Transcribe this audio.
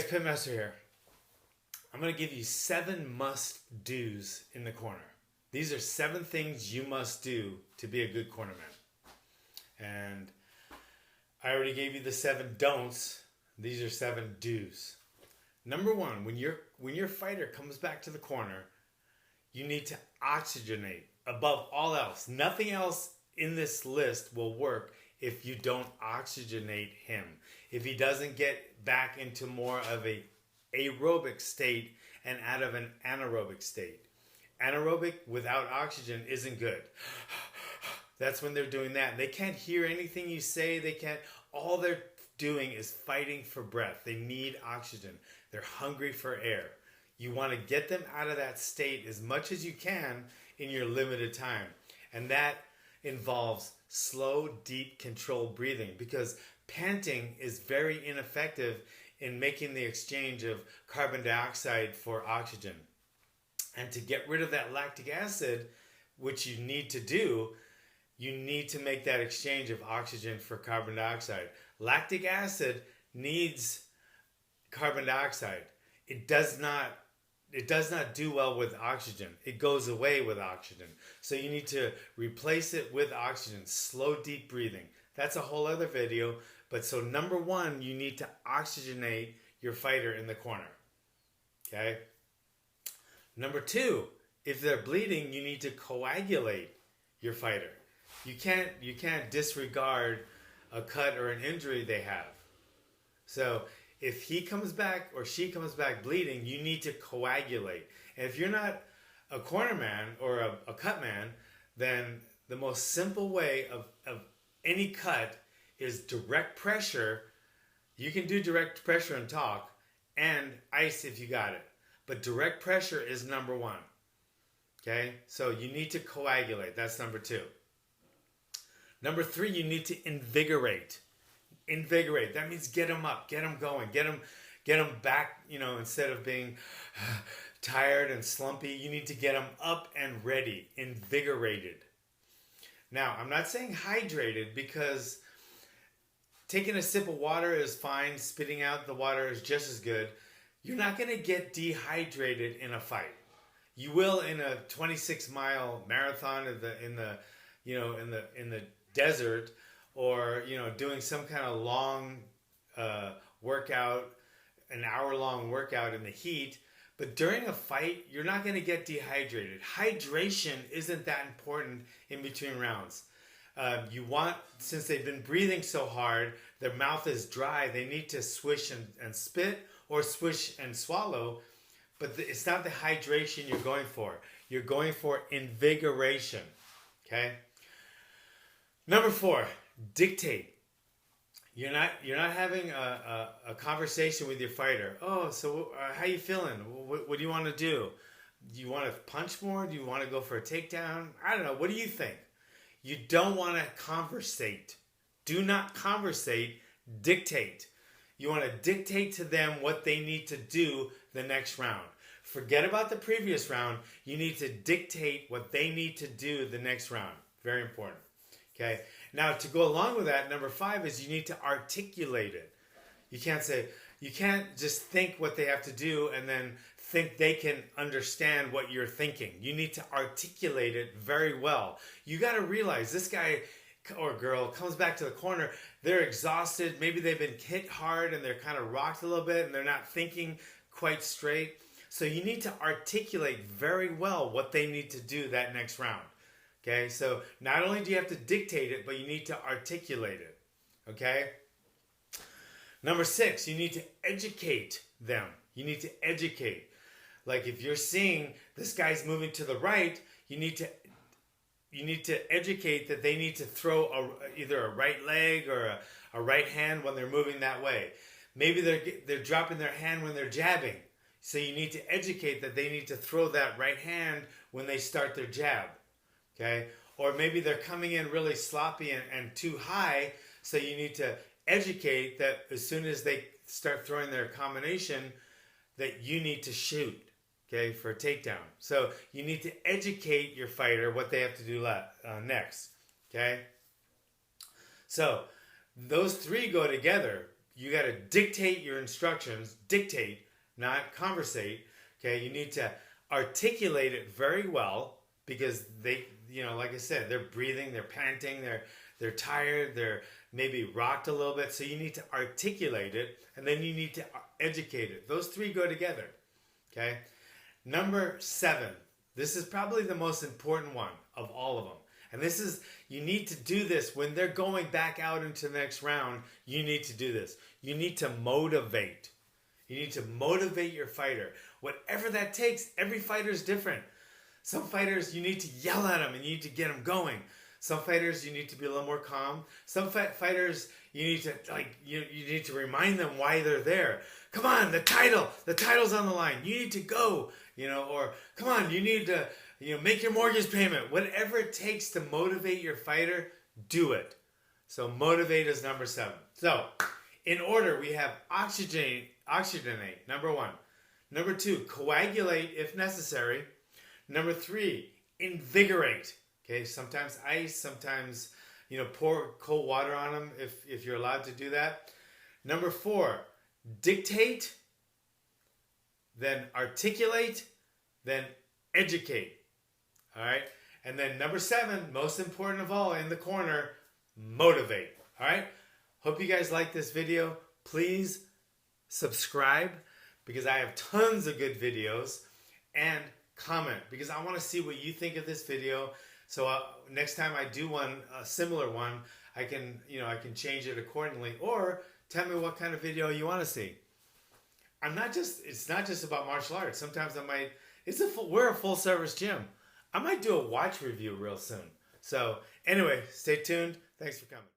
guys, Pitmaster here. I'm going to give you 7 must-dos in the corner. These are 7 things you must do to be a good cornerman. And I already gave you the 7 don'ts. These are 7 do's. Number 1, when your fighter comes back to the corner, you need to oxygenate above all else. Nothing else in this list will work if you don't oxygenate him. If he doesn't get back into more of a aerobic state and out of an anaerobic state. Anaerobic without oxygen isn't good. That's when they're doing that. They can't hear anything you say. They can't. All they're doing is fighting for breath. They need oxygen. They're hungry for air. You want to get them out of that state as much as you can in your limited time. And that involves slow, deep, controlled breathing, because panting is very ineffective in making the exchange of carbon dioxide for oxygen. And to get rid of that lactic acid, which you need to do, you need to make that exchange of oxygen for carbon dioxide. Lactic acid needs carbon dioxide. It does not do well with oxygen. It goes away with oxygen. So you need to replace it with oxygen. Slow, deep breathing. That's a whole other video. But so number 1, you need to oxygenate your fighter in the corner. Okay? Number 2, if they're bleeding, you need to coagulate your fighter. You can't disregard a cut or an injury they have. So if he comes back or she comes back bleeding, you need to coagulate. And if you're not a cornerman or a cut man, then the most simple way of any cut is direct pressure. You can do direct pressure and talk, and ice if you got it. But direct pressure is number 1. Okay? So you need to coagulate. That's number 2. Number 3, you need to invigorate. Invigorate. That means get them up, get them going, get them back, instead of being tired and slumpy, you need to get them up and ready, invigorated. Now, I'm not saying hydrated, because taking a sip of water is fine, spitting out the water is just as good. You're not going to get dehydrated in a fight. You will in a 26-mile marathon in the desert, or doing some kind of long workout, an hour-long workout in the heat. But during a fight, you're not going to get dehydrated. Hydration isn't that important in between rounds. Since they've been breathing so hard, their mouth is dry, they need to swish and spit, or swish and swallow. But it's not the hydration you're going for. You're going for invigoration. Okay? Number 4, dictate. You're not having a conversation with your fighter. Oh, so how you feeling? What do you want to do? Do you want to punch more? Do you want to go for a takedown? I don't know. What do you think? You don't want to conversate. Do not conversate. Dictate. You want to dictate to them what they need to do the next round. Forget about the previous round. You need to dictate what they need to do the next round. Very important. Okay. Now, to go along with that, number 5 is you need to articulate it. You can't just think what they have to do and then think they can understand what you're thinking. You need to articulate it very well. You got to realize this guy or girl comes back to the corner, they're exhausted. Maybe they've been hit hard and they're kind of rocked a little bit and they're not thinking quite straight. So you need to articulate very well what they need to do that next round. Okay, so not only do you have to dictate it, but you need to articulate it. Okay? Number 6, you need to educate them. You need to educate. Like if you're seeing this guy's moving to the right, you need to educate that they need to throw either a right leg or a right hand when they're moving that way. Maybe they're dropping their hand when they're jabbing. So you need to educate that they need to throw that right hand when they start their jab. Okay? Or maybe they're coming in really sloppy and too high, so you need to educate that as soon as they start throwing their combination, that you need to shoot, okay, for a takedown. So you need to educate your fighter what they have to do next, okay? So those 3 go together. dictate your instructions, dictate, not conversate. Okay, you need to articulate it very well because they, like I said, they're breathing, they're panting, they're tired, they're maybe rocked a little bit. So you need to articulate it, and then you need to educate it. Those three go together. Okay. Number 7. This is probably the most important one of all of them. And this is, you need to do this when they're going back out into the next round. You need to do this. You need to motivate. You need to motivate your fighter. Whatever that takes, every fighter is different. Some fighters, you need to yell at them and you need to get them going. Some fighters, you need to be a little more calm. Some fighters, you need to you need to remind them why they're there. Come on, the title's on the line. You need to go, or come on, you need to, make your mortgage payment. Whatever it takes to motivate your fighter, do it. So motivate is number 7. So in order, we have oxygenate, number 1. Number 2, coagulate if necessary. Number 3, invigorate. Okay, sometimes ice, sometimes, pour cold water on them if you're allowed to do that. Number 4, dictate, then articulate, then educate. All right? And then number 7, most important of all in the corner, motivate. All right? Hope you guys like this video. Please subscribe because I have tons of good videos, and comment because I want to see what you think of this video. So next time I do a similar one, I can change it accordingly, or tell me what kind of video you want to see. It's not just about martial arts. Sometimes we're a full service gym. I might do a watch review real soon. So anyway, stay tuned. Thanks for coming.